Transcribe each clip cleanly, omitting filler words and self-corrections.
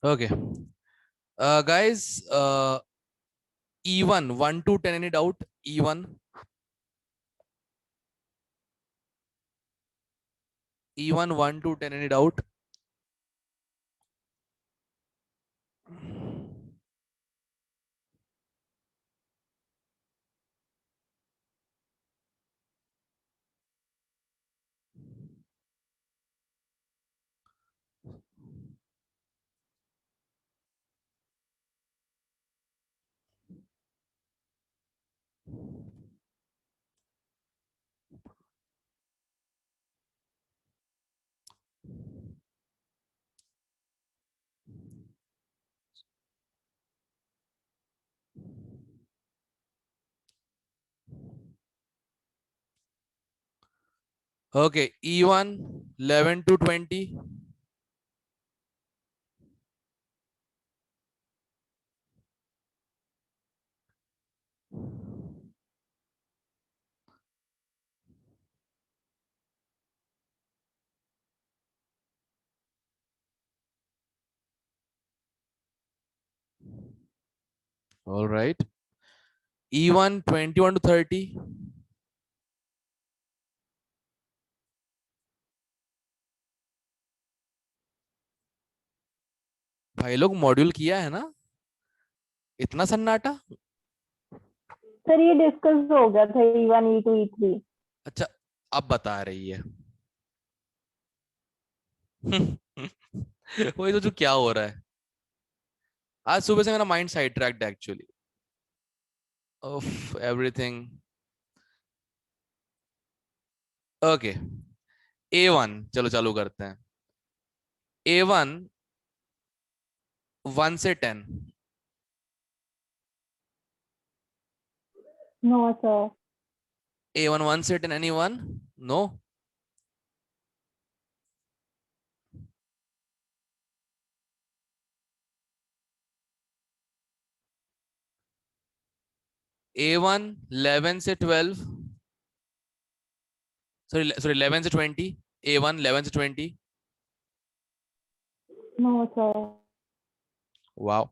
Okay. Guys, E1, 1 to 10, any doubt? E1, E1, 1 to 10, any doubt? Okay, E1, 11 to 20. All right. E1, 21 to 30. भाई लोग module किया है ना? इतना सन्नाटा? सर ये डिस्कस हो गया था E1 E2 E3। अच्छा, अब बता रही है। वही तो, जो क्या हो रहा है। आज सुबह से मेरा mind side tracked actually of everything. Okay, A1 चलो चालू करते हैं। A1, 1 से 10। No sir. A1, 1 से 10, एनी वन? नो? A1, 11 से 12। सॉरी सॉरी, 11 से 20। A1, 11 से 20। No sir. वाओ।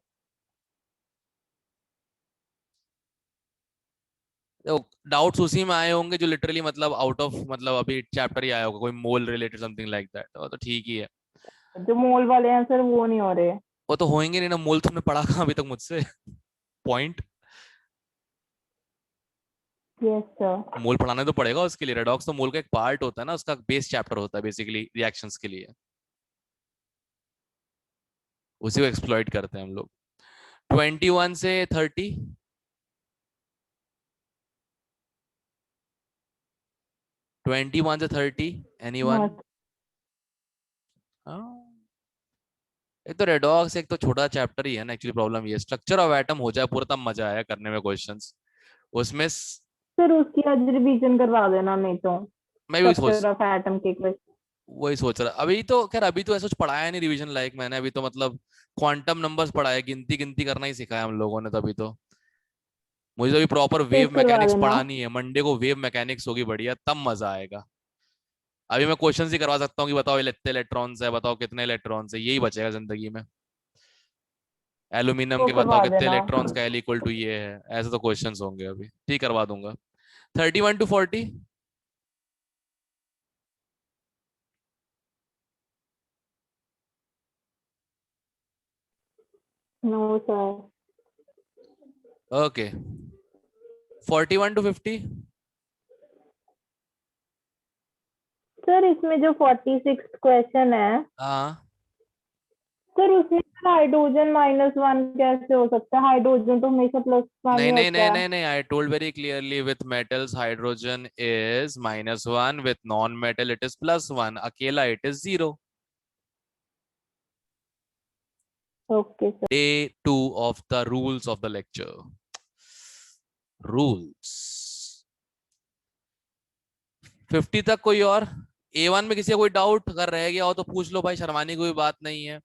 डाउट्स उसी में आए होंगे जो लिटरली मतलब आउट ऑफ, मतलब अभी चैप्टर ही आया होगा, कोई मोल रिलेटेड समथिंग लाइक दैट, तो ठीक ही है। जो मोल वाले हैं सर वो नहीं हो रहे। वो तो होंगे नहीं ना, मोल तुमने पढ़ा कहाँ अभी तक मुझसे? पॉइंट। Yes sir. मोल पढ़ाना तो पड़ेगा उसके लिए, रेडॉक्स तो मोल का एक पार्ट होता है ना, उसका बेस चैप्टर होता है बेसिकली रिएक्शंस के लिए। उसी को एक्सप्लॉइट करते हैं हम लोग। 21 से 30। 21 से 30, एनी नो वन? एक तो रेडॉक्स एक तो छोटा चैप्टर ही है ना, एक्चुअली प्रॉब्लम ये स्ट्रक्चर ऑफ एटम हो जाए पूरा, तब मजा आया करने में क्वेश्चंस उसमें। सर उसकी आज रिवीजन करवा देना नहीं तो। मैं भी सोच स्ट्रक्चर ऑफ एटम के क्वेश्चन। वही सोच रहा अभी तो, खैर अभी तो ऐसा कुछ पढ़ाया नहीं रिवीजन लाइक, मैंने अभी तो मतलब क्वांटम नंबर्स पढ़ाए, गिनती गिनती करना ही सिखाया हम लोगों ने तभी तो। मुझे तो अभी प्रॉपर वेव चेक करवा मैकेनिक्स देना। पढ़ानी है, मंडे को वेव मैकेनिक्स होगी बढ़िया, तब मजा आएगा। अभी मैं क्वेश्चंस ही करवा सकता हूँ कि बताओ कितने इलेक्ट्रॉन्स है, बताओ कितने इलेक्ट्रॉन्स है, यही बचेगा जिंदगी में। एल्यूमिनियम वो के बताओ करवा कितने देना। इलेक्ट्रॉन्स का एल इक्वल टू ये है, ऐसे तो क्वेश्चंस होंगे अभी, ठीक करवा दूंगा। 31 to 40। No sir. Okay, 41 to 50। Sir इसमें जो 46 क्वेश्चन है हाँ। सर उसमें हाइड्रोजन -1 कैसे हो सकता है? हाइड्रोजन तो हमेशा +1 नहीं ही नहीं नहीं होता है। नहीं नहीं, I told very clearly, with metals hydrogen is -1, with non metal it is +1, अकेला it is 0। Okay sir. Day 2 of the rules of the lecture. Rules 50 तक कोई और? A1 में किसी का कोई डाउट अगर रह गया हो तो पूछ लो भाई, शर्माने की कोई बात नहीं है,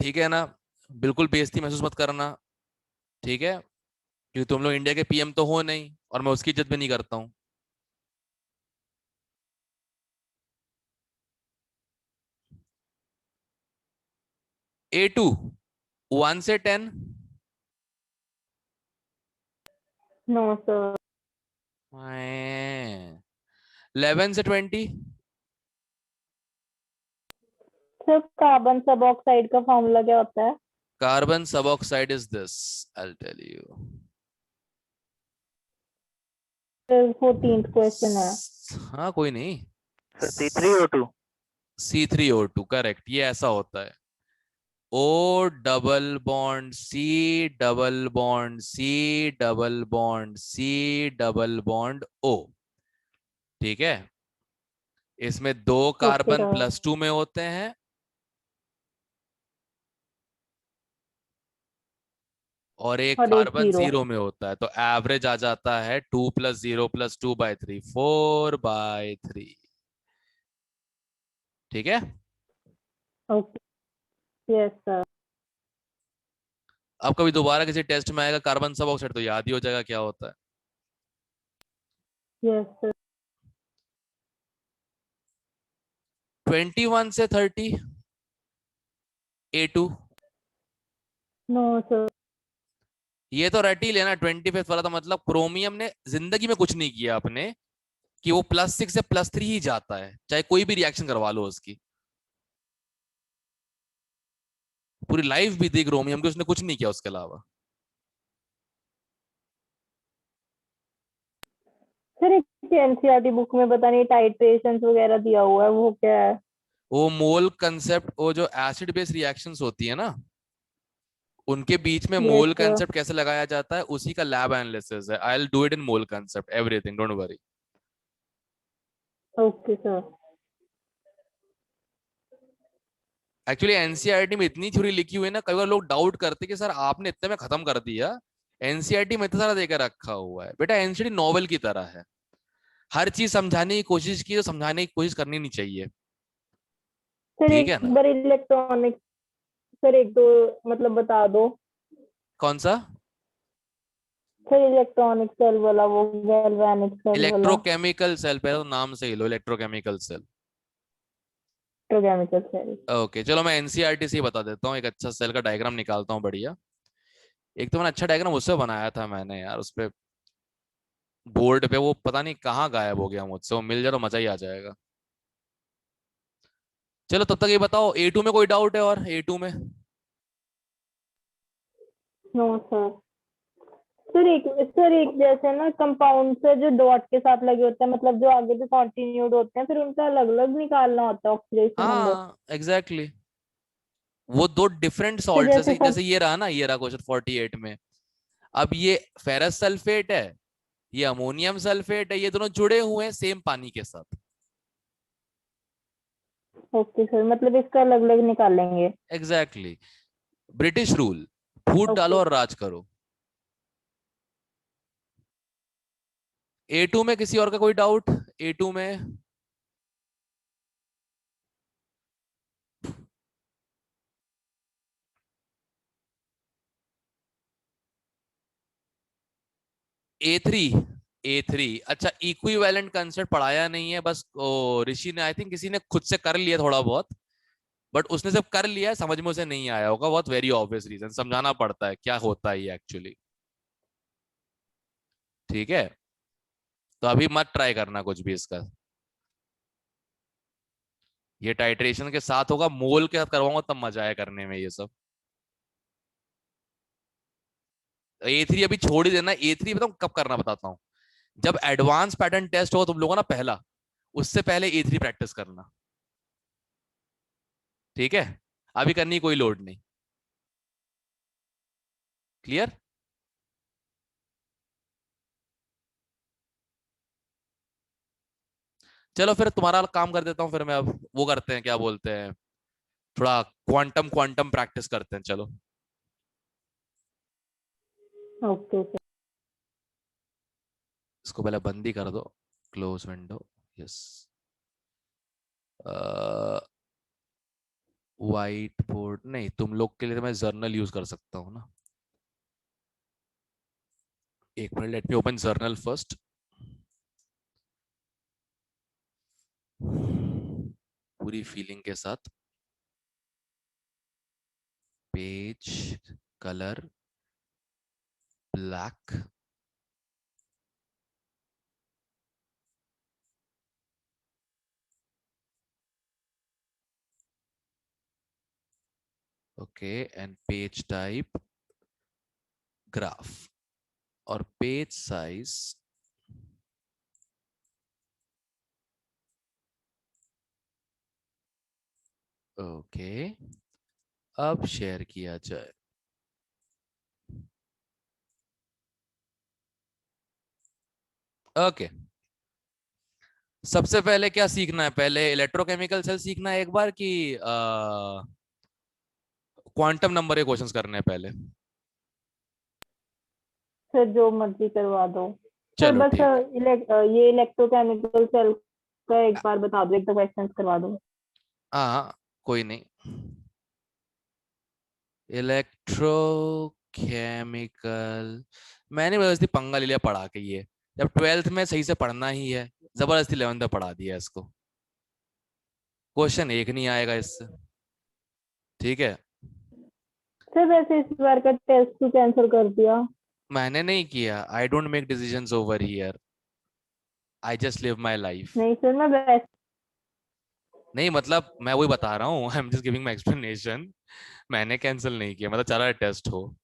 ठीक है ना? बिल्कुल बेइज्जती महसूस मत करना, ठीक है? क्योंकि तुम लोग इंडिया के PM तो हो नहीं, और मैं उसकी इज्जत भी नहीं करता हूँ। A2 1 से 10, नो सर। 11 से 20, सर कार्बन सब ऑक्साइड का फॉर्मूला क्या होता है? Carbon suboxide is this, I tell you. 14th question है। हाँ कोई नहीं। Sir C3O2। C3O2 करेक्ट, ये ऐसा होता है। O double bond C double bond C double bond C double bond O। ठीक है, इसमें 2 ओके कार्बन सर। +2 में होते हैं और एक और एक कार्बन जीरो। 0 में होता है, तो एवरेज आ जाता है 2 + 0 + 2/3, 4/3। ठीक है, ओके। Yes sir. अब कभी दोबारा किसी टेस्ट में आएगा कार्बन सब ऑक्साइड तो याद ही हो जाएगा क्या होता है। Yes sir. 21 से 30, A2। No sir. ये तो रट ही लेना, 25th वाला, तो मतलब क्रोमियम ने जिंदगी में कुछ नहीं किया अपने, कि वो +6 से +3 ही जाता है, चाहे कोई भी रिएक्शन करवा लो उसकी। पूरी लाइफ बीती क्रोमियम की, उसने कुछ नहीं किया उसके अलावा। सर एक एनसीईआरटी बुक में पता नहीं टाइट्रेशंस वगैरह दिया हुआ है, वो क्या है? वो मोल कंसेप्ट, वो जो एसिड बेस रिएक्शंस होती है ना, उनके बीच में यस मोल सर। कंसेप्ट कैसे लगाया जाता है, उसी का लैब एनालिसिस है। I will do it in mole concept everything, don't worry. Okay sir. Actually NCERT में इतनी थ्योरी लिखी हुई है ना, कई बार लोग डाउट करते कि सर आपने इतने में खत्म कर दिया। एनसीईआरटी में इतना सारा देकर रखा हुआ है बेटा, एनसीईआरटी नॉवल की तरह है। हर चीज समझाने की कोशिश की तो समझाने की कोशिश करनी नहीं चाहिए। सर ठीक एक है ना। बार इलेक्ट्रॉनिक्स, सर एक दो मतलब बता दो। कौन सा? सर इलेक्ट्रॉनिक सेल वाला, वो गैल्वेनिक सेल वाला। इलेक्ट्रोकेमिकल सेल, पहले तो नाम से ही लो, electrochemical cell. Electrochemical cell. Okay चलो, मैं एनसीईआरटी से ही बता देता हूँ, एक अच्छा सेल का डायग्राम निकालता हूँ बढ़िया। एक तो मैंने अच्छा डायग्राम उससे बनाया था मैंने यार, उस पे बोर्ड पे, वो पता नहीं कहाँ गायब हो गया मुझसे, वो मिल जाए तो मजा ही आ जाएगा। चलो तब तक ये बताओ, A2 में कोई डाउट है? और A2 में नो सर। सर एक जैसे ना कंपाउंड से जो डॉट के साथ लगे होते हैं, मतलब जो आगे से कॉन्टिन्यूड होते हैं, फिर उनका अलग अलग निकालना होता है ऑक्सीडेशन नंबर। हाँ एग्जैक्टली exactly। वो दो डिफरेंट तो सॉल्ट, जैसे जैसे सब। जैसे ये रहा ना, ये रहा क्वेश्चन 48 में। अब ये फेरस सल्फेट है, ये अमोनियम सल्फेट है, ये दोनों जुड़े हुए हैं सेम पानी के साथ। ओके सर, मतलब इसका अलग अलग निकालेंगे। Exactly exactly। ब्रिटिश रूल, फूट डालो ओके। और राज करो। A2 में किसी और का कोई डाउट? A2 में A3, A3 अच्छा, इक्विवेलेंट कंसेप्ट पढ़ाया नहीं है, बस ओ ऋषि ने, आई थिंक किसी ने खुद से कर लिया थोड़ा बहुत, बट उसने जब कर लिया है समझ में उसे नहीं आया होगा, बहुत वेरी ऑब्वियस रीजन, समझाना पड़ता है क्या होता है ये एक्चुअली। ठीक है, तो अभी मत ट्राई करना कुछ भी इसका, ये टाइट्रेशन के साथ होगा, मोल के साथ करवाऊंगा तब मजा आया करने में ये सब। A3 अभी छोड़ ही देना, A3 बताऊं कब करना, बताता हूँ। जब एडवांस पैटर्न टेस्ट हो तुम लोगों ना पहला, उससे पहले A3 प्रैक्टिस करना। ठीक है, अभी करने की कोई लोड नहीं। क्लियर? चलो फिर तुम्हारा काम कर देता हूँ, फिर मैं अब वो करते हैं, क्या बोलते हैं, थोड़ा क्वांटम क्वांटम प्रैक्टिस करते हैं, चलो। Okay sir. इसको पहले बंद ही कर दो, close window. Yes, white board नहीं, तुम लोग के लिए तो मैं जर्नल यूज कर सकता हूँ ना। एक minute, let me open journal first. पूरी फीलिंग के साथ। Page colour black, okay, and page type graph, और पेज साइज ओके, अब शेयर किया जाए। ओके, सबसे पहले क्या सीखना है? पहले इलेक्ट्रोकेमिकल सेल सीखना है एक बार कि क्वांटम नंबर के क्वेश्चंस करने हैं पहले? सर जो मर्जी करवा दो। सर चलो बस ठीक है। ये इलेक्ट्रोकेमिकल सेल का एक बार बता दो, एक दो क्वेश्चंस करवा दो। हाँ, कोई नहीं। इलेक्ट्रोकेमिकल, मैंने जबरदस्ती पंगा ले लिया पढ़ा के ये, जब ट्वेल्थ में सही से पढ़ना ही है, जबरदस्ती 11th में पढ़ा दिया इसको। क्वेश्चन एक नहीं आएगा इससे, ठीक है? सर वैसे इस बार का टेस्ट क्यों कैंसिल कर दिया? मैंने नहीं किया, I don't make decisions over here, I just live my life. नहीं सर, मैं वैसे। नहीं मतलब मैं वही बता रहा हूँ, I am just giving my explanation. मैंने कैंसिल नहीं किया, मतलब चला टेस्ट हो।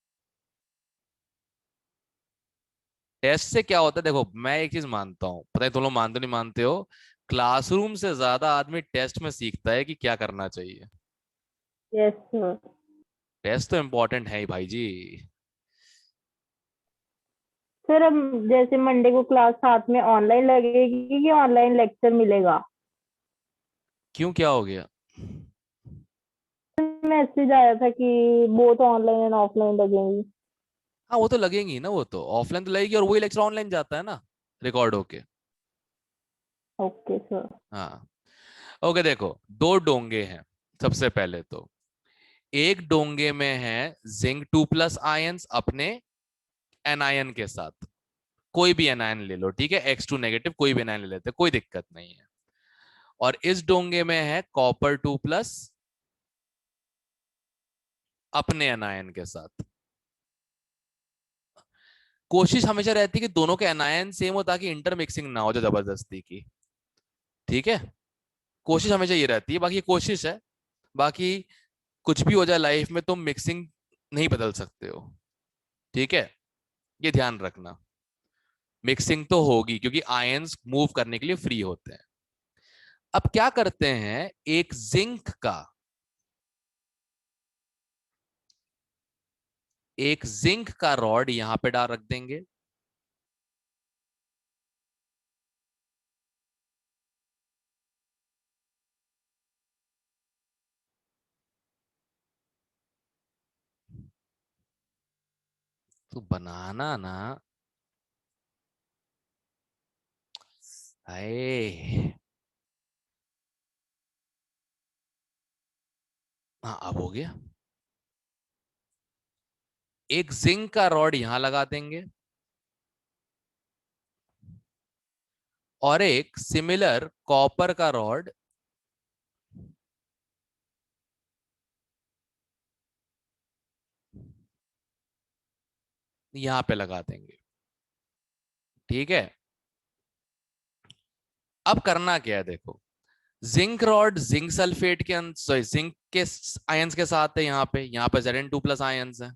टेस्ट से क्या होता है, देखो मैं एक चीज मानता हूँ, पता है तुम लोग मानते हो नहीं मानते हो, क्लासरूम से ज्यादा आदमी टेस्ट में सीखता है कि क्या करना चाहिए। Yes sir. टेस्ट तो इम्पोर्टेंट है ही भाई जी। सर अब जैसे मंडे को क्लास साथ में ऑनलाइन लगेगी कि ऑनलाइन लेक्चर मिलेगा? क्यों, क्या हो गया? मैसेज आया था कि बोथ ऑनलाइन एंड ऑफलाइन लगेंगी। हाँ वो तो लगेंगी ना, वो तो ऑफलाइन तो लगेगी, और वही लेक्चर ऑनलाइन जाता है ना, रिकॉर्ड होके। Okay sir. हाँ। ओके, देखो दो डोंगे हैं। सबसे पहले तो एक डोंगे में है जिंक 2+ आयंस अपने एनायन के साथ, कोई भी एनायन ले लो, ठीक है, X2 नेगेटिव कोई भी एनायन ले लेते, कोई दिक्कत नहीं है। और इस डोंगे में है कॉपर 2+ अपने एनायन के साथ। कोशिश हमेशा रहती है कि दोनों के एनायन सेम हो, ताकि इंटरमिक्सिंग ना हो जो जबरदस्ती की, ठीक है? कोशिश हमेशा ये रहती है, बाकी ये कोशिश है। बाकी कुछ भी हो जाए लाइफ में, तुम मिक्सिंग नहीं बदल सकते हो, ठीक है? ये ध्यान रखना, मिक्सिंग तो होगी क्योंकि आयंस मूव करने के लिए फ्री होते हैं। अब क्या करते हैं, एक जिंक का, एक जिंक का रॉड यहां पे डाल रख देंगे, तो बनाना ना, हाय। हाँ अब हो गया। एक जिंक का रॉड यहां लगा देंगे, और एक सिमिलर कॉपर का रॉड यहां पे लगा देंगे, ठीक है? अब करना क्या है, देखो, जिंक रॉड जिंक सल्फेट के सॉरी जिंक के आयंस के साथ है, यहाँ पे Zn2+ आयंस है,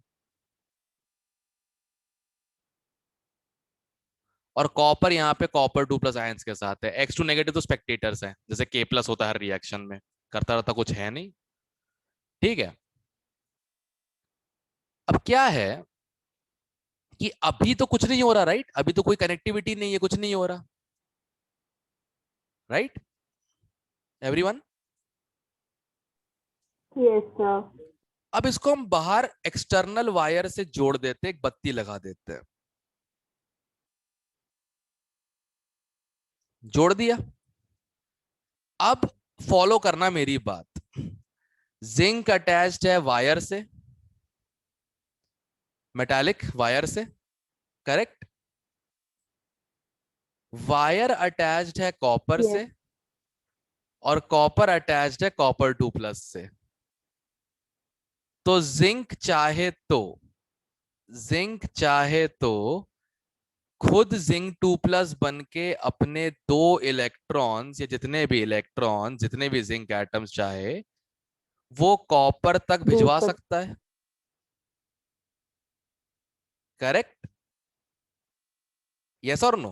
और कॉपर यहाँ पे कॉपर 2+ आयंस के साथ है। X2 नेगेटिव तो स्पेक्टेटर्स हैं, जैसे K+ होता है हर रिएक्शन में, करता रहता कुछ है नहीं, ठीक है? अब क्या है कि अभी तो कुछ नहीं हो रहा, राइट? अभी तो कोई कनेक्टिविटी नहीं है, कुछ नहीं हो रहा, राइट एवरीवन? Yes sir. अब इसको हम बाहर एक्सटर्नल वायर से जोड़ देते, एक बत्ती लगा देते हैं, जोड़ दिया। अब फॉलो करना मेरी बात, जिंक अटैच्ड है वायर से, मेटालिक वायर से, करेक्ट? वायर अटैच्ड है कॉपर यस। से, और कॉपर अटैच्ड है कॉपर 2+ से। तो जिंक चाहे तो खुद जिंक 2+ बन के अपने 2 इलेक्ट्रॉन्स या जितने भी जिंक एटम्स चाहे वो कॉपर तक दूर भिजवा कर। सकता है। करेक्ट? यस और नो?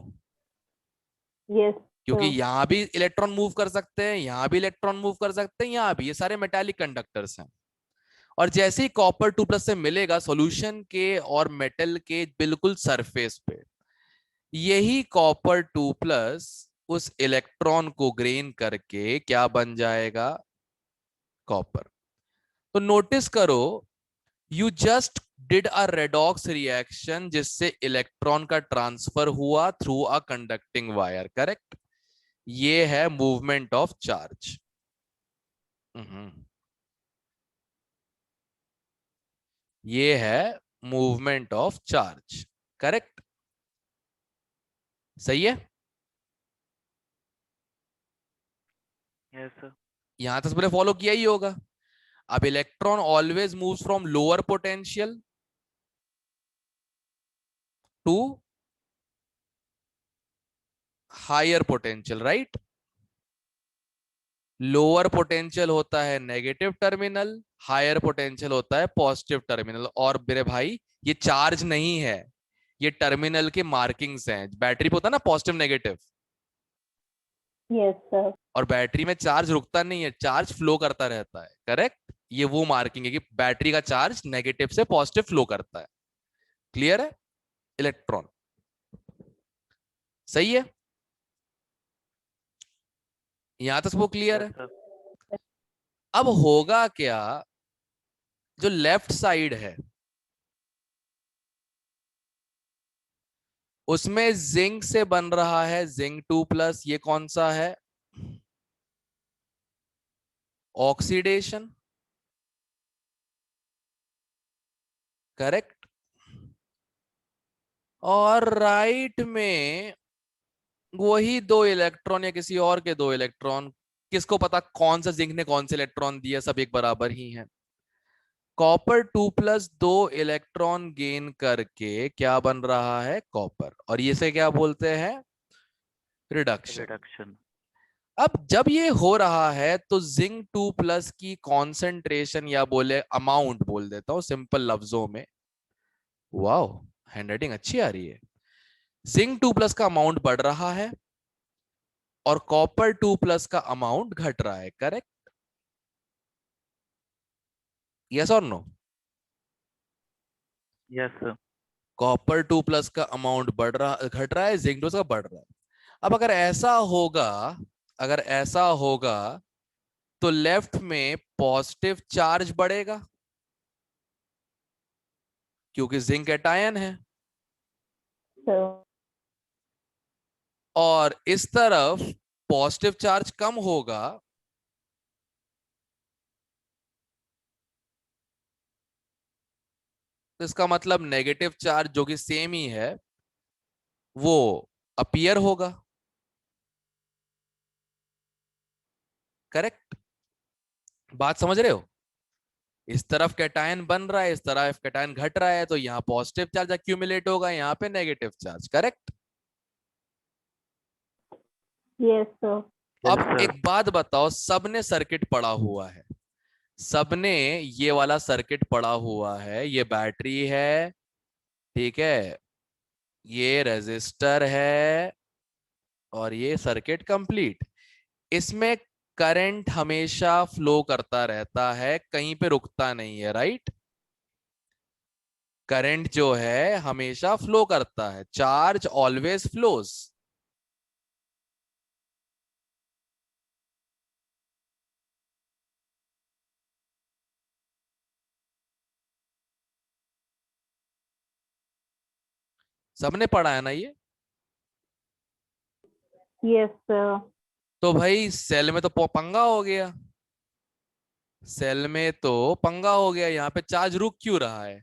यस क्योंकि सर। यहां भी इलेक्ट्रॉन मूव कर सकते हैं, यहां भी इलेक्ट्रॉन मूव कर सकते हैं, यहां भी, ये सारे मेटालिक कंडक्टर्स हैं। और जैसे ही कॉपर 2+ से मिलेगा सॉल्यूशन के और मेटल के बिल्कुल सरफेस पे, यही कॉपर 2+ उस इलेक्ट्रॉन को ग्रेन करके क्या बन जाएगा? कॉपर। तो नोटिस करो, you just did a redox reaction जिससे इलेक्ट्रॉन का ट्रांसफर हुआ through a conducting wire. Correct? ये है मूवमेंट ऑफ चार्ज। ये है मूवमेंट ऑफ चार्ज। करेक्ट? सही है। Yes sir. यहां तक सबने फॉलो किया ही होगा। अब electron always moves from lower potential to higher potential, right? Lower potential होता है नेगेटिव टर्मिनल, हायर पोटेंशियल होता है पॉजिटिव टर्मिनल। और मेरे भाई ये चार्ज नहीं है, ये टर्मिनल के मार्किंग्स हैं। बैटरी पे होता है ना पॉजिटिव नेगेटिव, यस सर। और बैटरी में चार्ज रुकता नहीं है, चार्ज फ्लो करता रहता है। करेक्ट? ये वो मार्किंग है कि बैटरी का चार्ज नेगेटिव से पॉजिटिव फ्लो करता है। क्लियर है? इलेक्ट्रॉन। सही है। यहां तक वो क्लियर यस है। सर। अब होगा क्या, जो लेफ्ट साइड है उसमें जिंक से बन रहा है जिंक 2+। ये कौन सा है? ऑक्सीडेशन। करेक्ट? और राइट में वही 2 इलेक्ट्रॉन या किसी और के 2 इलेक्ट्रॉन, किसको पता कौन सा जिंक ने कौन से इलेक्ट्रॉन दिया, सब एक बराबर ही है। कॉपर 2+ 2 इलेक्ट्रॉन गेन करके क्या बन रहा है? कॉपर। और ये से क्या बोलते हैं? रिडक्शन। रिडक्शन। अब जब ये हो रहा है तो जिंक 2+ की कॉन्सेंट्रेशन, या बोले अमाउंट बोल देता हूं सिंपल लफ्जों में। वाओ, हैंडराइटिंग अच्छी आ रही है। जिंक 2+ का अमाउंट बढ़ रहा है और कॉपर 2+ का अमाउंट घट रहा है। करेक्ट? यस और नो? Yes sir. कॉपर 2+ का अमाउंट बढ़ रहा घट रहा है, जिंक 2 का बढ़ रहा है। अब अगर ऐसा होगा तो लेफ्ट में पॉजिटिव चार्ज बढ़ेगा क्योंकि जिंक एटायन है, सर। और इस तरफ पॉजिटिव चार्ज कम होगा तो इसका मतलब नेगेटिव चार्ज जो कि सेम ही है वो अपीयर होगा। करेक्ट? बात समझ रहे हो? इस तरफ कैटायन बन रहा है, इस तरफ कैटायन घट रहा है, तो यहाँ पॉजिटिव चार्ज अक्यूमुलेट होगा, यहाँ पे negative charge. Correct? Yes sir. Yes अब सर। एक बात बताओ, सबने सर्किट पढ़ा हुआ है, सबने ये वाला सर्किट पढ़ा हुआ है। ये बैटरी है, ठीक है, ये रेजिस्टर है, और ये सर्किट कंप्लीट। इसमें करंट हमेशा फ्लो करता रहता है, कहीं पे रुकता नहीं है, राइट? करंट जो है हमेशा फ्लो करता है, चार्ज ऑलवेज फ्लोज। सबने पढ़ा है ना ये? Yes sir. तो भाई सेल में तो पंगा हो गया, सेल में तो पंगा हो गया, यहाँ पे चार्ज रुक क्यों रहा है?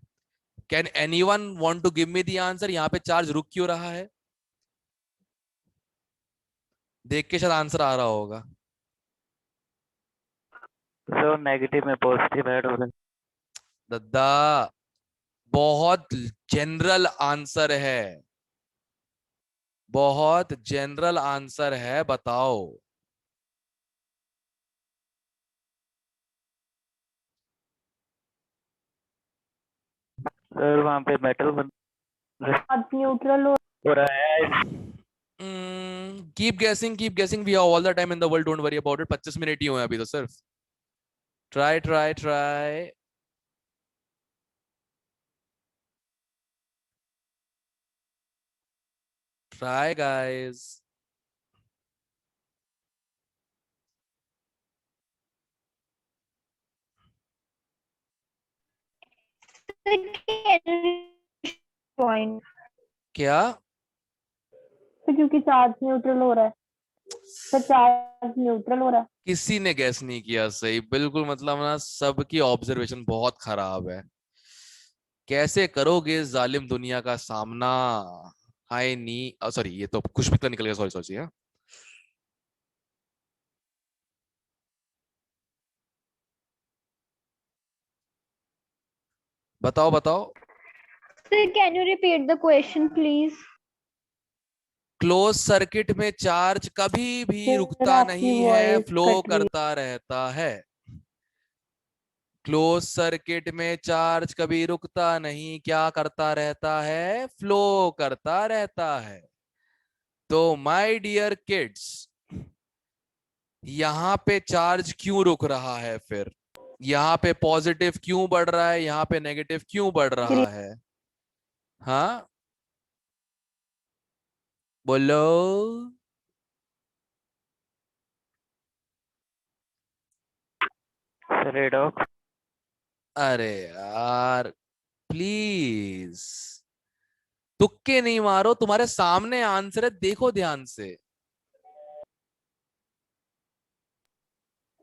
Can anyone want to give me the answer, यहाँ पे चार्ज रुक क्यों रहा है? देख के शायद आंसर आ रहा होगा। सर नेगेटिव में पॉजिटिव ऐड हो रहा है। दद्दा बहुत जनरल आंसर है, बहुत जनरल आंसर है, बताओ। सर वहाँ पे मेटल बन न्यूट्रल हो रहा है। Keep guessing, we have all the time in the world, don't worry about it. 25 minute ही हुए हैं अभी तो सिर्फ। Try try try. Try guys. Point क्या? क्योंकि चार्ज न्यूट्रल हो रहा है, तो चार्ज न्यूट्रल हो रहा है। किसी ने गैस नहीं किया सही, बिल्कुल मतलब ना सबकी ऑब्जर्वेशन बहुत खराब है। कैसे करोगे इस जालिम दुनिया का सामना? हाय नी, सॉरी ये तो कुछ भी तो निकल गया, सॉरी सॉरी। हाँ बताओ बताओ। Sir, can you repeat the question, please? Close circuit में चार्ज कभी भी Sir, रुकता आपकी नहीं है, वॉइस फ्लो कट रही है। करता रहता है। क्लोज सर्किट में चार्ज कभी रुकता नहीं, क्या करता रहता है? फ्लो करता रहता है। तो माय डियर किड्स, यहाँ पे चार्ज क्यों रुक रहा है फिर? यहाँ पे पॉजिटिव क्यों बढ़ रहा है, यहाँ पे नेगेटिव क्यों बढ़ रहा है? हाँ बोलो। रेडॉक्स। अरे यार प्लीज, तुक्के नहीं मारो, तुम्हारे सामने आंसर है, देखो ध्यान से।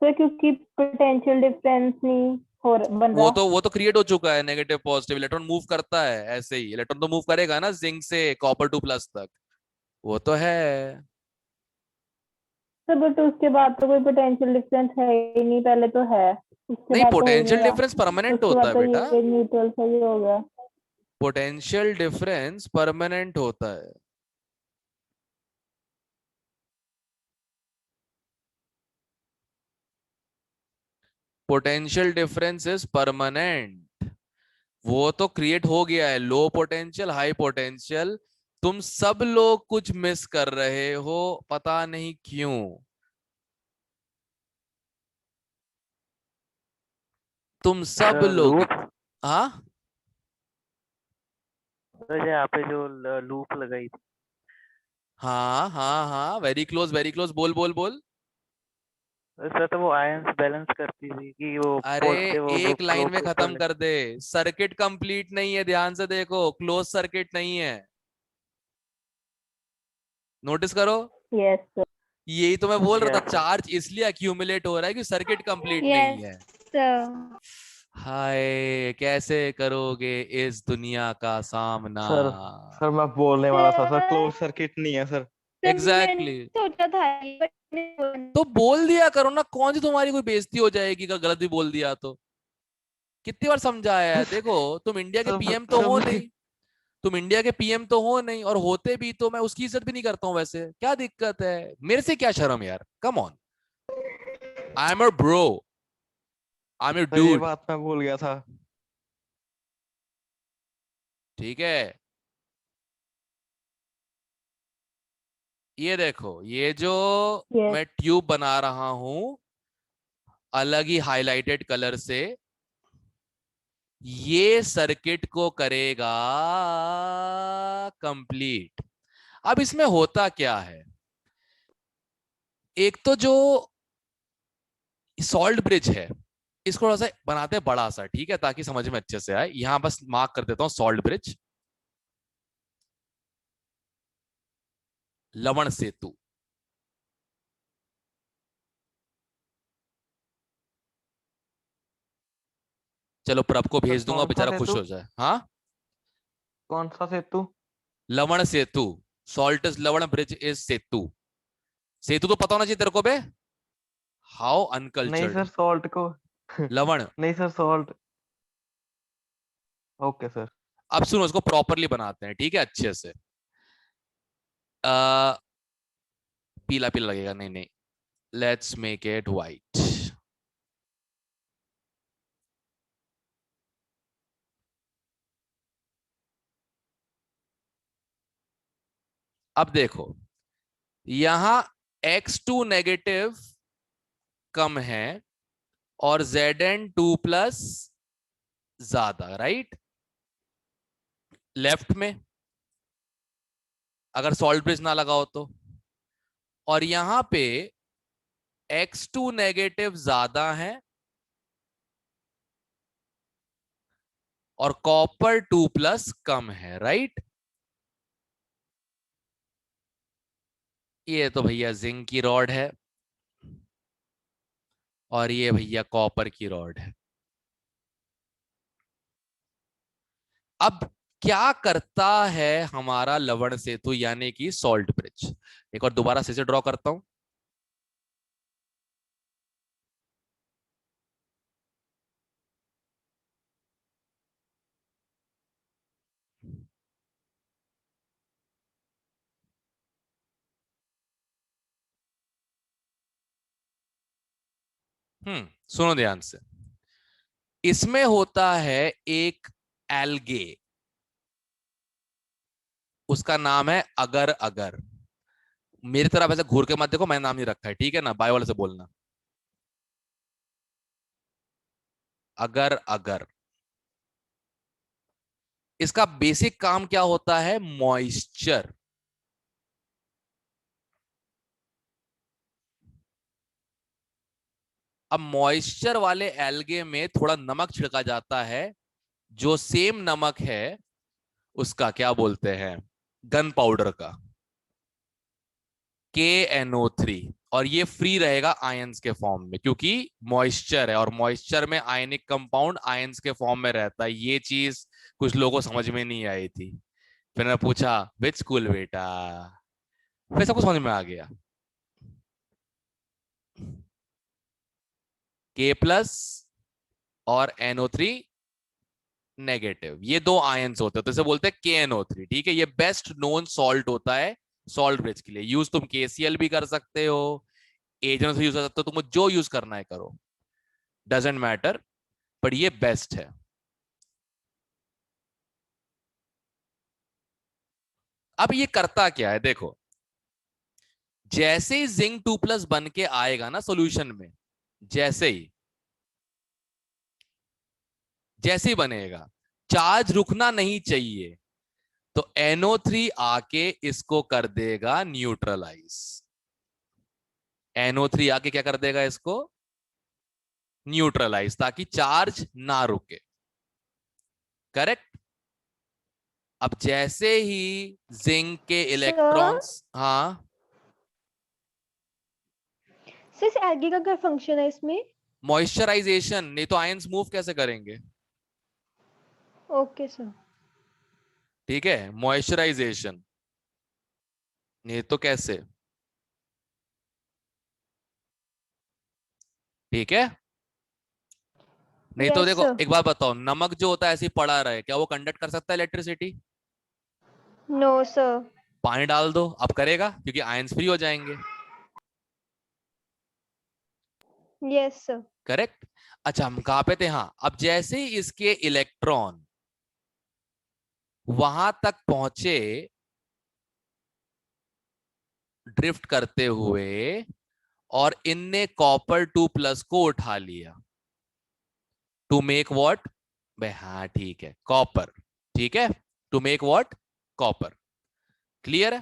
सर क्योंकि पोटेंशियल डिफरेंस नहीं बन रहा। वो तो क्रिएट हो चुका है, नेगेटिव पॉजिटिव इलेक्ट्रॉन मूव करता है, ऐसे ही इलेक्ट्रॉन तो मूव करेगा ना, जिंक से कॉपर 2+ तक, वो तो है। सर बट उसके बाद तो कोई पोटेंशियल डिफरेंस है ही नहीं, पहले तो है, उसके नहीं, बाद तो हो ही नहीं पोटेंशियल रहा। डिफरेंस परमानेंट उसके होता बाद है तो बेटा। ये न्यूट्रल सही हो गया। पोटेंशियल डिफरेंस परमानेंट होता है। Potential difference is permanent. वो तो क्रिएट हो गया है, लो पोटेंशियल हाई पोटेंशियल। तुम सब लोग कुछ मिस कर रहे हो, पता नहीं क्यों। तुम सब लोग। लूप। हाँ सर यहाँ पे जो लूप लगाई थी। हाँ हाँ हाँ, वेरी क्लोज वेरी क्लोज, बोल बोल बोल। सर तो वो आयंस बैलेंस करती थी कि वो अरे पॉजिटिव और एक लाइन में क्लोज खत्म वाले। कर दे। सर्किट कंप्लीट नहीं है, ध्यान से देखो, क्लोज सर्किट नहीं है। नोटिस करो। Yes sir. यही तो मैं बोल रहा था, यस सर। चार्ज इसलिए अक्यूमुलेट हो रहा है कि सर्किट कंप्लीट नहीं यस है। सर। हाय कैसे करोगे इस दुनिया का सामना? सर सर मैं बोलने वाला था सर, क्लोज सर सर्किट नहीं है सर। मैंने एग्जैक्टली सोचा था ये, but नहीं बोला। तो बोल दिया करो ना, कौन सी तुम्हारी कोई बेइज्जती हो जाएगी अगर गलत भी बोल दिया तो? कितनी बार समझाया है, देखो तुम इंडिया के सर पीएम तो हो सबने नहीं, तुम इंडिया के पीएम तो हो नहीं, और होते भी तो मैं उसकी इज्जत भी नहीं करता हूं, वैसे क्या दिक्कत है? मेरे से क्या शर्म यार, come on. I am your bro, I am your sir ये डूड। बात मैं भूल गया था। ठीक है, ये देखो, ये जो यस मैं ट्यूब बना रहा हूं अलग ही हाइलाइटेड कलर से, ये सर्किट को करेगा कंप्लीट। अब इसमें होता क्या है, एक तो जो सॉल्ट ब्रिज है, इसको थोड़ा सा बनाते हैं बड़ा सा, ठीक है, ताकि समझ में अच्छे से आए। यहां बस मार्क कर देता हूं सॉल्ट ब्रिज, लवण सेतु। चलो प्रभ को सर भेज दूंगा, कौन सा बेचारा खुश सेतु? हो जाए। हाँ, कौन सा सेतु? लवण सेतु। सॉल्ट इज लवण, ब्रिज इज सेतु। सेतु तो पता होना चाहिए तेरे को बे, हाउ नहीं अनकल्चर्ड। सर सॉल्ट को लवण, नहीं सर सॉल्ट। Okay sir. अब सुनो, उसको प्रॉपरली बनाते हैं, ठीक है, अच्छे से। आ, पीला पीला लगेगा, नहीं नहीं, लेट्स मेक इट व्हाइट। अब देखो, यहां x2 नेगेटिव कम है और Zn2 प्लस ज्यादा, राइट, लेफ्ट में, अगर सॉल्ट ब्रिज ना लगाओ तो। और यहां पे x2 नेगेटिव ज्यादा है और कॉपर 2 प्लस कम है, राइट। ये तो भैया जिंक की रॉड है और ये भैया कॉपर की रॉड है। अब क्या करता है हमारा लवण सेतु यानी कि सॉल्ट ब्रिज? एक और दोबारा से ड्रॉ करता हूं। सुनो ध्यान से। इसमें होता है एक एल्गे, उसका नाम है अगर अगर। मेरी तरफ ऐसे घूर के मत देखो, मैंने नाम नहीं रखा है, ठीक है ना, बाय वाले से बोलना। अगर अगर इसका बेसिक काम क्या होता है? मॉइस्चर। अब मॉइस्चर वाले एल्गे में थोड़ा नमक छिड़का जाता है, जो सेम नमक है उसका क्या बोलते हैं, गन पाउडर का, KNO3। और ये फ्री रहेगा आयंस के फॉर्म में, क्योंकि मॉइस्चर है और मॉइस्चर में आयनिक कंपाउंड आयंस के फॉर्म में रहता है। ये चीज कुछ लोगों को समझ में नहीं आई थी, फिर मैं पूछा विच स्कूल बेटा, फिर सब कुछ समझ में आ गया। K प्लस और NO3 नेगेटिव, ये दो आयंस होते हैं, तो इसे बोलते हैं KNO3, ठीक है। ये बेस्ट नोन सॉल्ट होता है सॉल्ट ब्रिज के लिए। यूज तुम KCl भी कर सकते हो, एजेंट से यूज कर सकते हो, तुमको जो यूज करना है करो, डजेंट मैटर, पर ये बेस्ट है। अब ये करता क्या है देखो, जैसे ही जिंक 2 प्लस बन के आएगा ना सॉल्यूशन में, जैसे ही जैसे ही बनेगा, चार्ज रुकना नहीं चाहिए, तो NO3 आके इसको कर देगा न्यूट्रलाइज। NO3 आके क्या कर देगा इसको? न्यूट्रलाइज, ताकि चार्ज ना रुके, करेक्ट। अब जैसे ही जिंक के सर इलेक्ट्रॉन्स, हाँ, सर इस एल्गी का क्या फंक्शन है इसमें? मॉइस्चराइजेशन, नहीं तो आयंस मूव कैसे करेंगे? Okay sir. ठीक है, मॉइस्चराइजेशन, नहीं तो कैसे? ठीक है, नहीं तो यस देखो, सर। एक बात बताओ, नमक जो होता है ऐसे ही पड़ा रहे, क्या वो कंडक्ट कर सकता है इलेक्ट्रिसिटी? No sir. पानी डाल दो, अब करेगा, क्योंकि आयंस फ्री हो जाएंगे, यस सर। करेक्ट। अच्छा, हम कहां पे थे? हाँ, अब जैसे ही इसके इलेक्ट्रॉन वहां तक पहुंचे ड्रिफ्ट करते हुए, और इनने कॉपर 2 प्लस को उठा लिया, टू मेक व्हाट? हाँ ठीक है, कॉपर, ठीक है, to make what? Copper. Clear है?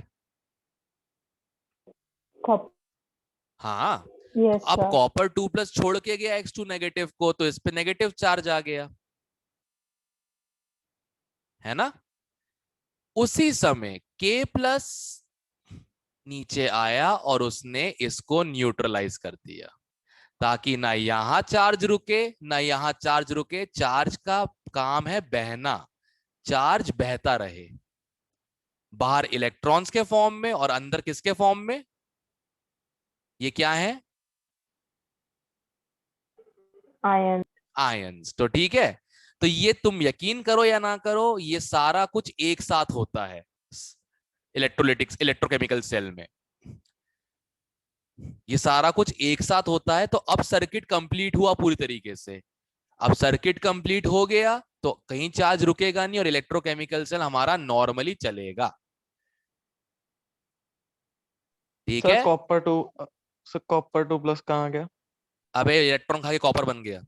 हाँ, तो यस अब सर। कॉपर 2 प्लस छोड़ के गया X2 नेगेटिव को, तो इस पे नेगेटिव चार्ज आ गया, है ना। उसी समय K प्लस नीचे आया और उसने इसको न्यूट्रलाइज कर दिया, ताकि ना यहां चार्ज रुके ना यहां चार्ज रुके। चार्ज का काम है बहना, चार्ज बहता रहे, बाहर इलेक्ट्रॉन्स के फॉर्म में और अंदर किसके फॉर्म में? ये क्या है? आयन। आयंस। तो ठीक है, तो ये तुम यकीन करो या ना करो, ये सारा कुछ एक साथ होता है इलेक्ट्रोलिटिक्स इलेक्ट्रोकेमिकल सेल में। ये सारा कुछ एक साथ होता है। तो अब सर्किट कंप्लीट हुआ पूरी तरीके से। अब सर्किट कंप्लीट हो गया तो कहीं चार्ज रुकेगा नहीं और इलेक्ट्रोकेमिकल सेल हमारा नॉर्मली चलेगा। ठीक सर है। कॉपर टू प्लस कहाँ गया? अबे इलेक्ट्रॉन खा के कॉपर बन गया।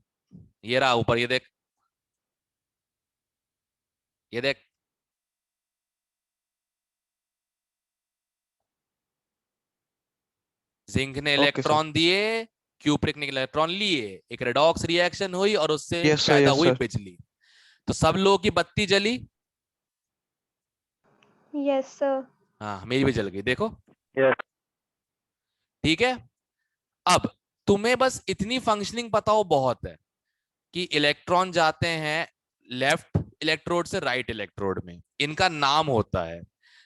ये रहा ऊपर, ये देख, ये देख। जिंक ने ओके सर। इलेक्ट्रॉन दिए, क्यूप्रिक ने इलेक्ट्रॉन लिए, एक रेडॉक्स रिएक्शन हुई और उससे यस सर, पैदा यस हुई सर। बिजली। तो सब लोगों की बत्ती जली। Yes sir. हाँ मेरी भी जल गई, देखो। यस। ठीक है। अब तुम्हें बस इतनी फंक्शनिंग पता हो बहुत है कि इलेक्ट्रॉन जाते हैं लेफ्ट इलेक्ट्रोड से राइट इलेक्ट्रोड में, इनका नाम होता है।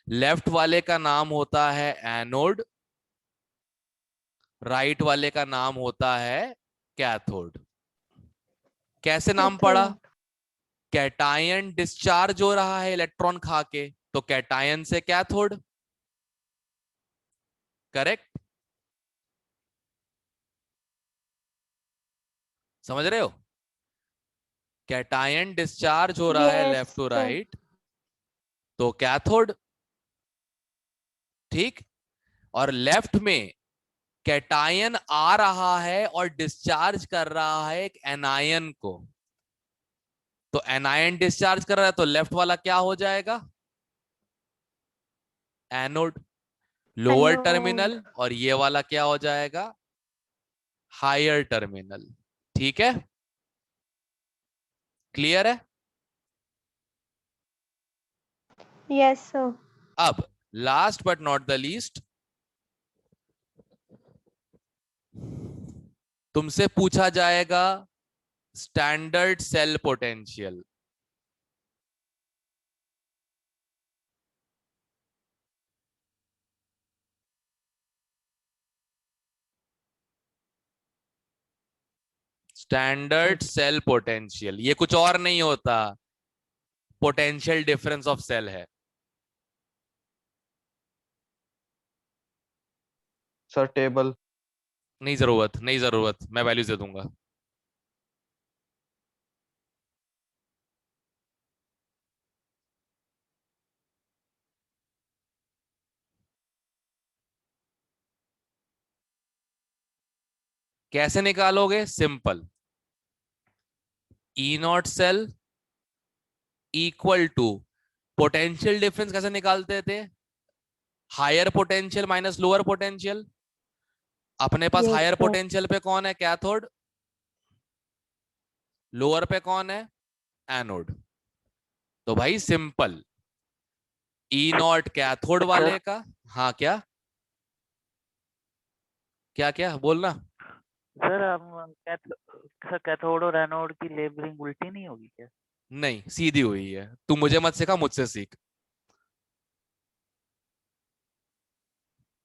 लेफ्ट वाले का नाम होता है एनोड, राइट वाले का नाम होता है कैथोड। कैसे नाम पड़ा? कैथोड। कैटायन डिस्चार्ज हो रहा है इलेक्ट्रॉन खा के, तो कैटायन से कैथोड। करेक्ट? समझ रहे हो? कैटायन डिस्चार्ज हो रहा है yes left to sir. Right, तो कैथोड। ठीक। और लेफ्ट में कैटायन आ रहा है और डिस्चार्ज कर रहा है एक एनायन को, तो एनायन डिस्चार्ज कर रहा है तो लेफ्ट वाला क्या हो जाएगा? Anode, lower anode. टर्मिनल। और ये वाला क्या हो जाएगा? Higher terminal. ठीक है, क्लियर है? Yes sir. अब last but not the least, तुमसे पूछा जाएगा standard cell potential. Standard cell potential ये कुछ और नहीं होता, पोटेंशियल डिफरेंस ऑफ सेल है। Sir table. नहीं जरूरत, नहीं जरूरत, मैं वैल्यूज दे दूंगा। कैसे निकालोगे? Simple, E not cell equal to potential difference. कैसे निकालते थे? Higher potential minus lower potential. अपने पास यस हायर सर। पोटेंशियल पे कौन है? कैथोड। लोअर पे कौन है? एनोड। तो भाई simple, E naught cathode sir वाले का। हाँ क्या क्या क्या बोलना? सर हम सर कैथोड और एनोड की लेबलिंग उल्टी नहीं होगी क्या? नहीं सीधी हुई है, तू मुझे मत सिखा, मुझसे सीख।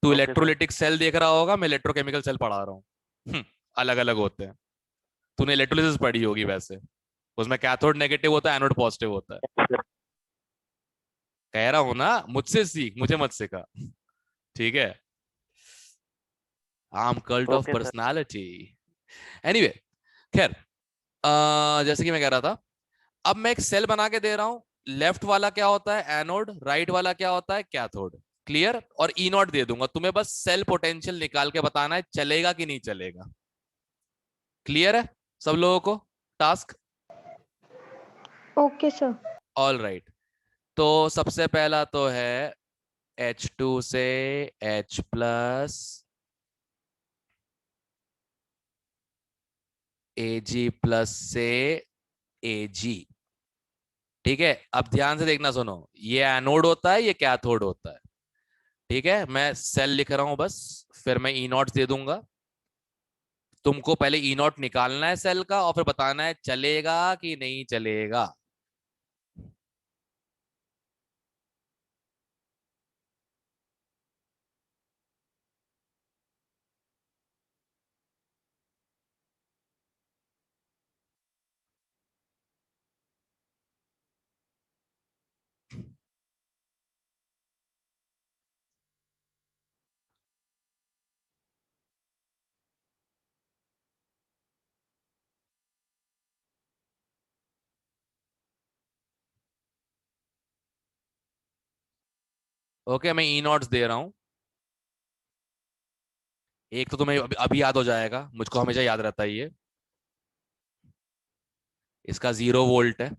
तू ओके सर। इलेक्ट्रोलिटिक सेल देख रहा होगा, मैं इलेक्ट्रोकेमिकल सेल पढ़ा रहा हूँ। अलग अलग होते हैं। तूने इलेक्ट्रोलिसिस पढ़ी होगी वैसे, उसमें कैथोड नेगेटिव होता है, एनोड पॉजिटिव होता है। कह रहा हूं ना, मुझसे सीख, मुझे मत सिखा। ठीक है, I am cult of okay sir. Personality. Anyway, खैर, जैसे कि मैं कह रहा था, अब मैं एक सेल बना के दे रहा हूं। लेफ्ट वाला क्या होता है? एनोड। राइट वाला क्या होता है? कैथोड। क्लियर? और ई नॉट दे दूंगा, तुम्हें बस सेल पोटेंशियल निकाल के बताना है चलेगा कि नहीं चलेगा। क्लियर है सब लोगों को task? Okay sir. All right. तो सबसे पहला तो है H2 से H प्लस, Ag प्लस से Ag। ठीक है, अब ध्यान से देखना, सुनो, ये एनोड होता है, ये कैथोड होता है। ठीक है, मैं सेल लिख रहा हूं बस, फिर मैं ई नॉट दे दूंगा। तुमको पहले ई नॉट निकालना है सेल का और फिर बताना है चलेगा कि नहीं चलेगा। ओके, मैं ई नॉट्स दे रहा हूं। एक तो तुम्हें अभी याद हो जाएगा, मुझको हमेशा याद रहता है ये। इसका 0 वोल्ट है।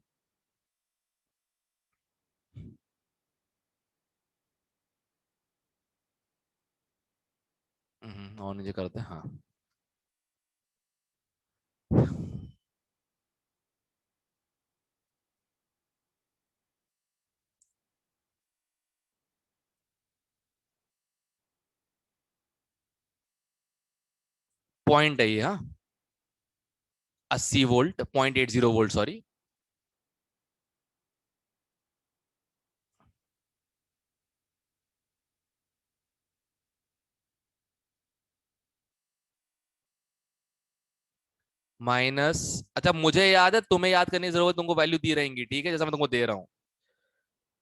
और नीचे करते हैं, हाँ। पॉइंट है ये, हाँ। 80 वोल्ट, 0.80 वोल्ट, सॉरी। माइनस, अच्छा मुझे याद है, तुम्हें याद करने की जरूरत, तुमको वैल्यू दी रहेंगी, ठीक है, जैसा मैं तुमको दे रहा हूँ।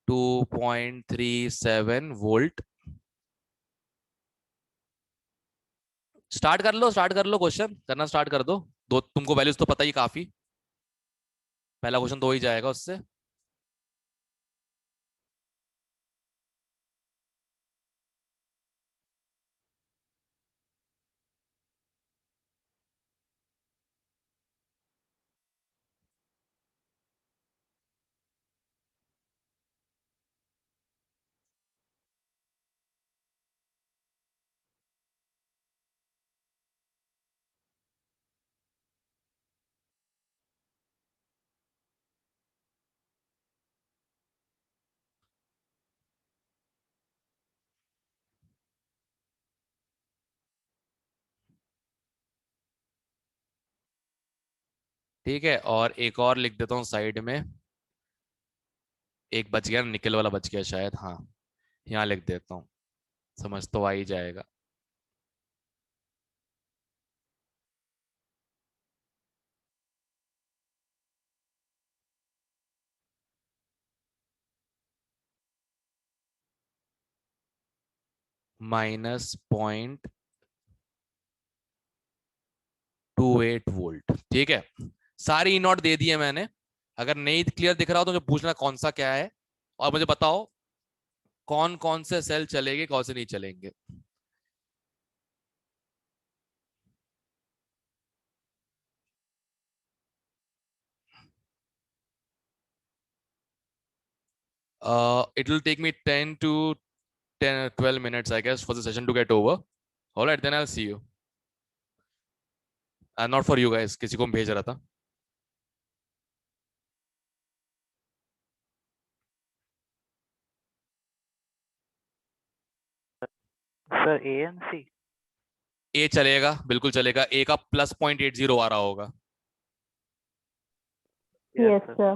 2.37 वोल्ट। स्टार्ट कर लो, क्वेश्चन करना स्टार्ट कर दो। दो तुमको वैल्यूज तो पता ही काफी। पहला क्वेश्चन तो हो ही जाएगा उससे। ठीक है, और एक और लिख देता हूँ साइड में। एक बच गया, निकल वाला बच गया शायद, हाँ। यहाँ लिख देता हूँ, समझ तो आ ही जाएगा। -0.28 वोल्ट, ठीक है। सारी ई नॉट दे दी है मैंने। अगर नहीं क्लियर दिख रहा हो तो मुझे पूछना कौन सा क्या है, और मुझे बताओ कौन कौन से सेल चलेंगे, कौन से नहीं चलेंगे। It will take me 10 to 10 12 minutes, I guess, for the session to get over. All right, then I'll see you. Not for you guys, किसी को मैं भेज रहा था। Sir ANC। ए चलेगा, बिल्कुल चलेगा। ए का +0.80 आ रहा होगा। Yes sir. सर।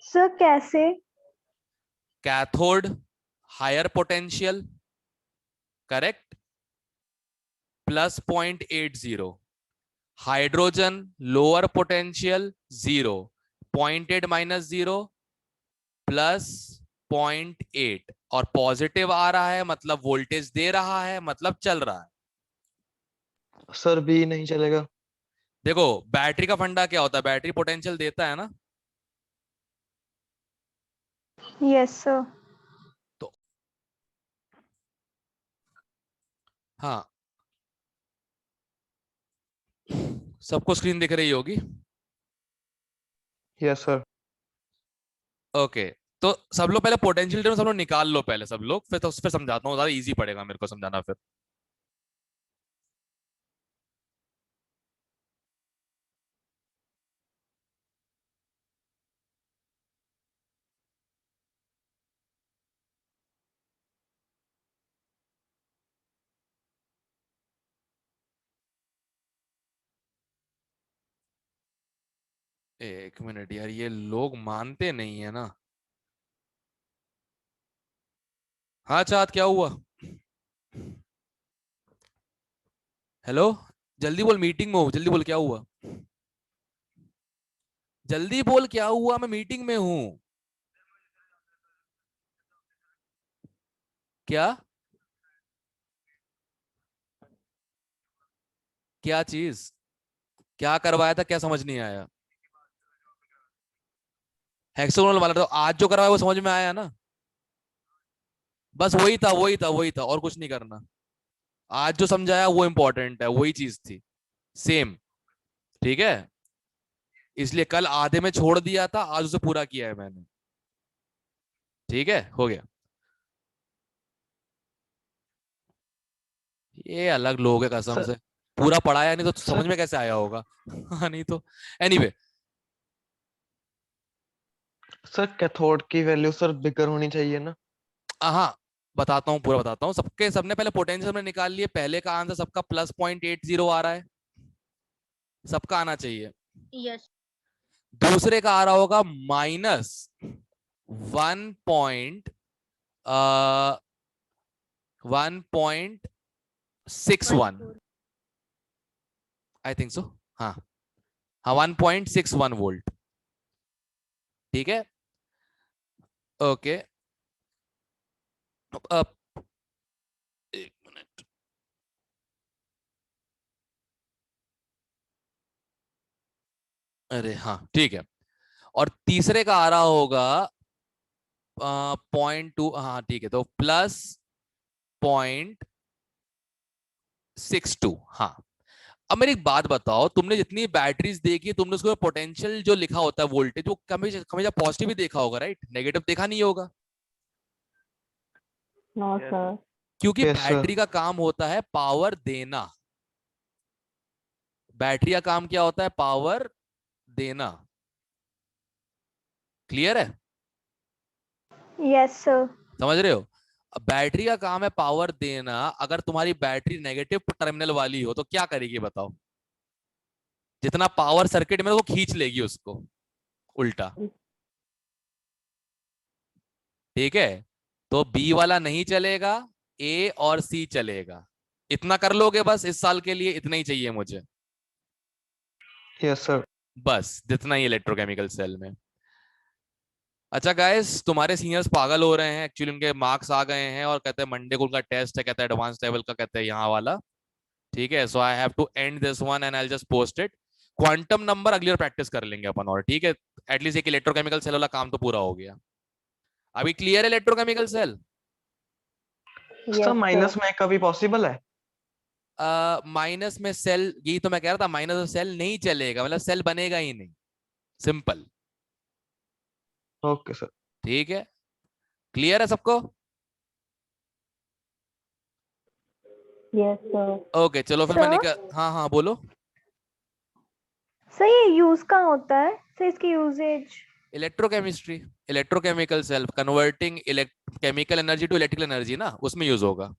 सर कैसे? Cathode higher potential, correct, +0.80। Hydrogen lower potential, 0। 0.8 -0 +0.8। और पॉजिटिव आ रहा है मतलब वोल्टेज दे रहा है, मतलब चल रहा है। सर बी नहीं चलेगा। देखो, बैटरी का फंडा क्या होता है, बैटरी पोटेंशियल देता है ना। Yes sir. तो हाँ, सबको स्क्रीन दिख रही होगी। Yes sir. ओके, तो सब लोग पहले पोटेंशियल टर्म सब लोग निकाल लो पहले, सब लोग, फिर समझाता हूँ, ज्यादा इजी पड़ेगा मेरे को समझाना फिर। एक मिनट यार, ये लोग मानते नहीं है ना। हाँ चाँद, क्या हुआ? हेलो, जल्दी बोल, मीटिंग में हूँ, जल्दी बोल क्या हुआ। जल्दी बोल क्या हुआ, मैं मीटिंग में हूँ। क्या? क्या चीज, क्या करवाया था, क्या समझ नहीं आया? हेक्सागोनल वाला तो आज जो करवाया वो समझ में आया ना? बस वही था, वही था, वही था, और कुछ नहीं करना। आज जो समझाया वो इंपॉर्टेंट है, वही चीज थी, सेम। ठीक है, इसलिए कल आधे में छोड़ दिया था, आज उसे पूरा किया है मैंने। ठीक है, हो गया। ये अलग लोग है कसम सर से, पूरा पढ़ाया नहीं तो समझ सर में कैसे आया होगा? हाँ, नहीं तो। एनीवे, सर कैथोड की वैल्यू सर बिगर होनी चाहिए ना? हाँ, बताता हूँ, पूरा बताता हूँ। सबने पहले पोटेंशियल में निकाल लिए, पहले का आंसर सबका +0.80 आ रहा है, सबका आना चाहिए। यस। दूसरे का आ रहा होगा -1.61, आई थिंक सो। हाँ हाँ, 1.61 वोल्ट। ठीक है, ओके। अब एक मिनट, अरे हाँ, ठीक है। और तीसरे का आ रहा होगा 0.2, हाँ ठीक है, तो +0.62। हाँ, अब मेरी एक बात बताओ, तुमने जितनी बैटरीज देखी तुमने उसको पोटेंशियल जो लिखा होता है वोल्टेज, वो हमेशा हमेशा पॉजिटिव ही देखा होगा, राइट? नेगेटिव देखा नहीं होगा, नो Yes, सर। क्योंकि यस सर। बैटरी का काम होता है पावर देना। बैटरी का काम क्या होता है? पावर देना। क्लियर है? Yes sir. समझ रहे हो? अब बैटरी का काम है पावर देना। अगर तुम्हारी बैटरी नेगेटिव टर्मिनल वाली हो तो क्या करेगी बताओ? जितना पावर सर्किट में, वो खींच लेगी उसको उल्टा। ठीक है, तो बी वाला नहीं चलेगा, ए और सी चलेगा। इतना कर लोगे बस, इस साल के लिए इतना ही चाहिए मुझे, यस सर। बस जितना ही इलेक्ट्रोकेमिकल सेल में। अच्छा गाइस, तुम्हारे सीनियर्स पागल हो रहे हैं एक्चुअली, उनके मार्क्स आ गए हैं और कहते हैं मंडे को उनका टेस्ट है, कहते हैं एडवांस लेवल का, कहते हैं यहाँ वाला। ठीक है, so I have to end this one and I just post it. Quantum number अगली बार प्रैक्टिस कर लेंगे अपन, और ठीक है, एटलीस्ट एक इलेक्ट्रोकेमिकल सेल वाला काम तो पूरा हो गया। अभी क्लियर है electrochemical cell? Sir yes sir. Minus में कभी पॉसिबल है? माइनस में सेल, यही तो मैं कह रहा था, माइनस में सेल नहीं चलेगा, मतलब सेल बनेगा ही नहीं, सिंपल। Okay sir. ठीक है, क्लियर है सबको? Yes sir. ओके, चलो फिर मैं सर, निकल, हाँ हाँ बोलो। सर ये यूज कहाँ होता है? सर इसकी usages. Electrochemistry, electrochemical cell, converting chemical energy to electrical energy ना, उसमें यूज होगा।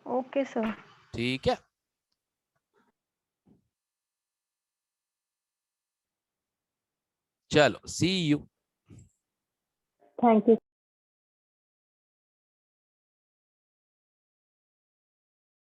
Okay sir. ठीक है, चलो सी यू। Thank you.